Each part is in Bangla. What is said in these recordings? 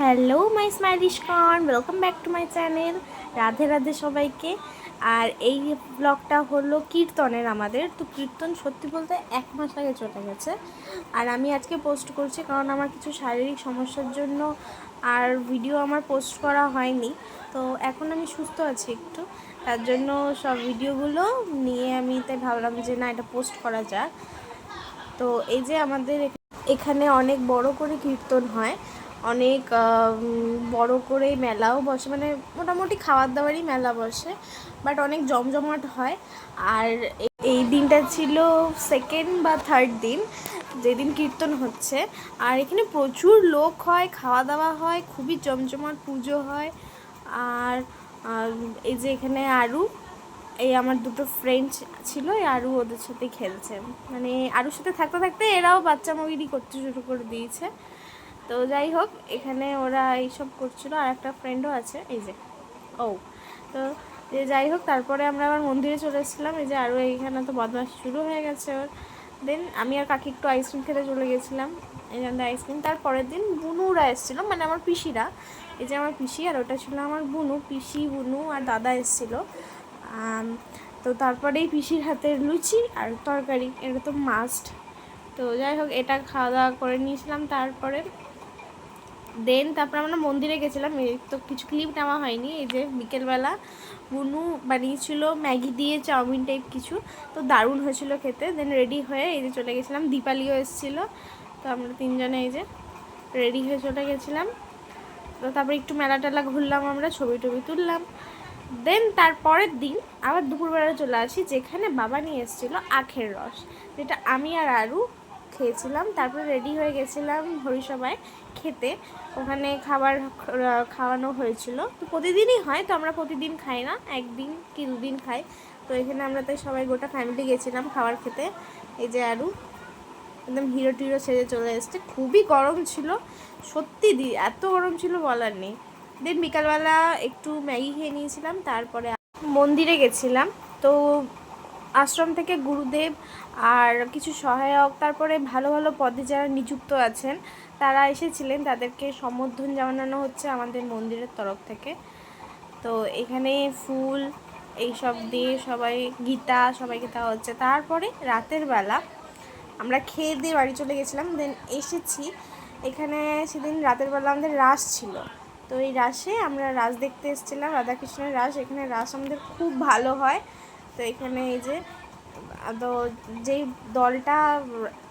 Hello my smilish corn, welcome back to my channel. Radhe Radhe সবাইকে। আর এই ব্লগটা হলো কীর্তনের আমাদের। তো কীর্তন সত্যি বলতে 1 মাস আগে চলে গেছে। আর আমি আজকে পোস্ট করছি কারণ আমার কিছু শারীরিক সমস্যার জন্য আর ভিডিও আমার পোস্ট করা হয়নি। তো এখন আমি সুস্থ আছি একটু, তার জন্য সব ভিডিওগুলো নিয়ে আমি তাই ভাবলাম যে না, এটা পোস্ট করা যাক। তো এই যে আমাদের এখানে অনেক বড় করে কীর্তন হয়, অনেক বড় করে মেলাও বসে, মানে মোটামুটি খাবার দাবারই মেলা বসে, বাট অনেক জমজমাট হয়। আর এই দিনটা ছিল সেকেন্ড বা থার্ড দিন যেদিন কীর্তন হচ্ছে। আর এখানে প্রচুর লোক হয়, খাওয়া দাওয়া হয়, খুবই জমজমাট পুজো হয়। আর এই যে এখানে আরু, এই আমার দুটো ফ্রেন্ড ছিল, এই আরু ওদের সাথে খেলছে, মানে আরুর সাথে থাকতে থাকতে এরাও বাচ্চা মগিরি করতে শুরু করে দিয়েছে। তো যাই হোক, এখানে ওরা এইসব করছিল, আর একটা ফ্রেন্ডও আছে এই যে। ও, তো যে যাই হোক, তারপরে আমরা আবার মন্দিরে চলে এসেছিলাম। এই যে আরও এইখানে তো বদমাশ শুরু হয়ে গেছে ওর। দেন আমি আর কাকি একটু আইসক্রিম খেতে চলে গেছিলাম, এই জন্য আইসক্রিম। তারপরের দিন বুনুরা এসেছিলো, মানে আমার পিসিরা। এই যে আমার পিসি, আর ওটা ছিল আমার বুনু। পিসি, বুনু আর দাদা এসেছিলো। তো তারপরেই পিসির হাতের লুচি আর তরকারি, এটা তো মাস্ট। তো যাই হোক, এটা খাওয়া দাওয়া করে নিয়েছিলাম। তারপর আমরা মন্দিরে গেছিলাম। তো কিছু ক্লিপ নেওয়া হয়নি। এই যে বিকেলবেলা বুনু বানিয়েছিল ম্যাগি দিয়ে চাউমিন টাইপ কিছু, তো দারুণ হয়েছিল খেতে। দেন রেডি হয়ে এই যে চলে গেছিলাম, দীপালিও এসেছিলো। তো আমরা তিনজনে এই যে রেডি হয়ে চলে গেছিলাম। তো তারপর একটু মেলা টেলা ঘুরলাম, আমরা ছবি টবি তুললাম। দেন তারপরের দিন আবার দুপুরবেলা চলে আসি, যেখানে বাবা নিয়ে এসেছিলো আখের রস, যেটা আমি আর আরু খেয়েছিলাম। তারপরে রেডি হয়ে গেছিলাম হরিসভায় খেতে। ওখানে খাওয়ানো হয়েছিল। তো প্রতিদিনই হয়, তো আমরা প্রতিদিন খাই না, একদিন কি দুদিন খাই। তো এখানে আমরা তাই সবাই গোটা ফ্যামিলি গেছিলাম খাবার খেতে। এই যে আরু একদম হিরো টিরো সেজে চলে এসছে। খুবই গরম ছিল সত্যি, এত গরম ছিল বলার নেই। দেন বিকালবেলা একটু ম্যাগি খেয়ে নিয়েছিলাম, তারপরে মন্দিরে গেছিলাম। তো আশ্রম থেকে গুরুদেব আর কিছু সহায়ক, তারপরে ভালো ভালো পদে যারা নিযুক্ত আছেন তারা এসেছিলেন, তাদেরকে সম্বোধন জানানো হচ্ছে আমাদের মন্দিরের তরফ থেকে। তো এখানে ফুল এইসব দিয়ে সবাই গীতা সবাইকে দেওয়া হচ্ছে। তারপরে রাতের বেলা আমরা খেয়ে দিয়ে বাড়ি চলে গেছিলাম। দেন এসেছি এখানে, সেদিন রাতের বেলা আমাদের রাস ছিল। তো এই রাসে আমরা রাস দেখতে এসেছিলাম, রাধাকৃষ্ণের রাস। এখানে রাস আমাদের খুব ভালো হয়। তো এখানে এই যে, তো যেই দলটা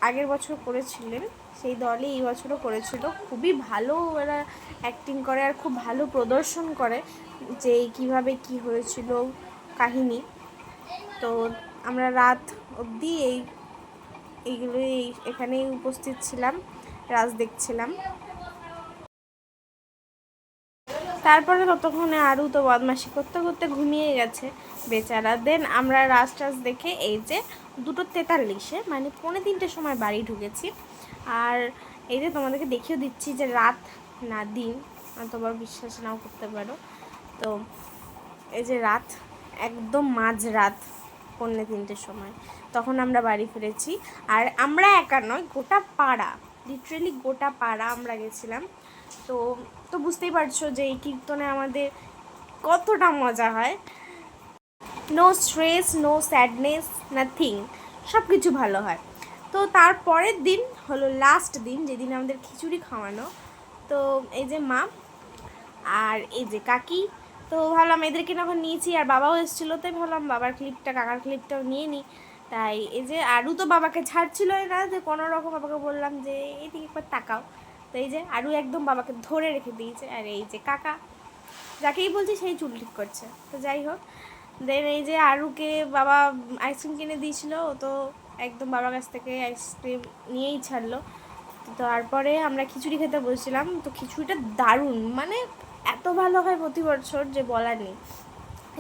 আগের বছর করেছিলেন সেই দলই এই বছরও করেছিল। খুবই ভালো এরা অ্যাক্টিং করে আর খুব ভালো প্রদর্শন করে যে কিভাবে কি হয়েছিল কাহিনী। তো আমরা রাত অবধি এখানেই উপস্থিত ছিলাম, রাজ দেখছিলাম। তারপরে ততক্ষণে আরও তো বদমাশি করতে করতে ঘুমিয়ে গেছে বেচারা। দেন আমরা রাজ দেখে এই যে 2:43, মানে 2:45 সময় বাড়ি ঢুকেছি। আর এই যে তোমাদেরকে দেখিয়ে দিচ্ছি যে রাত না দিন, তোমার বিশ্বাস নাও করতে পারো। তো এই যে রাত, একদম মাঝরাত 2:45 সময় তখন আমরা বাড়ি ফিরেছি। আর আমরা একা নয়, গোটা পাড়া, লিটারেলি গোটা পাড়া আমরা গেছিলাম। তো তো বুঝতেই পারছো যে এই কীর্তনে আমাদের কতটা মজা হয়। No stress, no sadness, nothing, সব কিছু ভালো হয়। তো তারপরের দিন হলো লাস্ট দিন, যেদিন আমাদের খিচুড়ি খাওয়ানো। তো এই যে মা আর এই যে কাকি, তো ভাবলাম এদেরকে যখন নিয়েছি আর বাবাও এসেছিলো, তাই ভাবলাম বাবার ক্লিপটা, কাকার ক্লিপটাও নিয়ে নিই। তাই এই যে আরু তো বাবাকে ছাড়ছিলই না, যে কোনো রকম বাবাকে বললাম যে এইদিকে একবার তাকাও। তো এই যে আরু একদম বাবাকে ধরে রেখে দিয়েছে। আর এই যে কাকা, যাকেই বলছি সেই চুল ঠিক করছে। তো যাই হোক, দেন এই যে আরুকে বাবা আইসক্রিম কিনে দিয়েছিল, ও তো একদম বাবার কাছ থেকে আইসক্রিম নিয়েই ছাড়লো। তারপরে আমরা খিচুড়ি খেতে বসেছিলাম। তো খিচুড়িটা দারুণ, মানে এত ভালো হয় প্রতি বছর যে বলার নেই।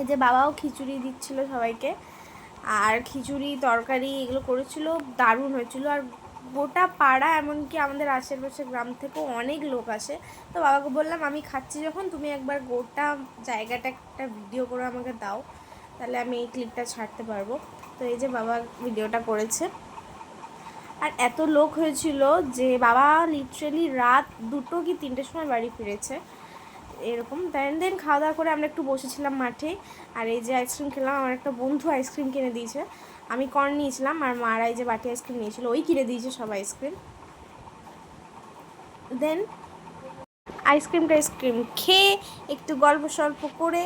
এই যে বাবাও খিচুড়ি দিচ্ছিল সবাইকে, আর খিচুড়ি তরকারি এগুলো করেছিল, দারুণ হয়েছিল। আর গোটা পাড়া, এমনকি আমাদের আশেপাশে গ্রাম থেকেও অনেক লোক আসে। তো বাবাকে বললাম আমি খাচ্ছি যখন, তুমি একবার গোটা জায়গাটা একটা ভিডিও করে আমাকে দাও, তাহলে আমি এই ক্লিপটা ছাড়তে পারবো। তো এই যে বাবা ভিডিওটা করেছে। আর এত লোক হয়েছিল যে বাবা লিটারেলি রাত 2টো কি 3টের সময় বাড়ি ফিরেছে এরকম। দেন খাওয়া দাওয়া করে আমরা একটু বসেছিলাম মাঠে। আর এই যে আইসক্রিম খেলাম, আমার একটা বন্ধু আইসক্রিম কিনে দিয়েছে, আমি কর্ন নিয়েছিলাম আর মারা এই যে বাটি আইসক্রিম নিয়েছিল, ওই কিনে দিয়েছে সব আইসক্রিম। দেন আইসক্রিম খেয়ে একটু গল্প সল্প করে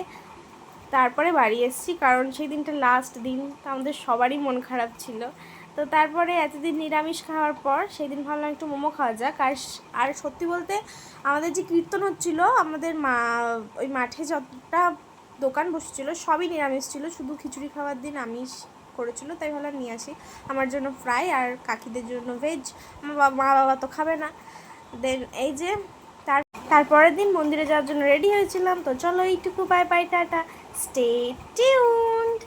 তারপরে বাড়ি এসেছি, কারণ সেই দিনটা লাস্ট দিন, তো আমাদের সবারই মন খারাপ ছিল। তো তারপরে এতদিন নিরামিষ খাওয়ার পর সেই দিন ভাবলাম একটু মোমো খাওয়া যাক। আর সত্যি বলতে আমাদের যে কীর্তন হচ্ছিলো আমাদের ওই মাঠে যতটা দোকান বসেছিল সবই নিরামিষ ছিল, শুধু খিচুড়ি খাওয়ার দিন আমিষ করেছিল, তাই ভাবলাম নিয়ে আসি আমার জন্য ফ্রাই আর কাকিদের জন্য ভেজ। আমার মা বাবা তো খাবে না। দেন এই যে তারপরের দিন মন্দিরে যাওয়ার জন্য রেডি হয়েছিলাম। তো চলো এইটুকু, bye bye, tata, stay tuned.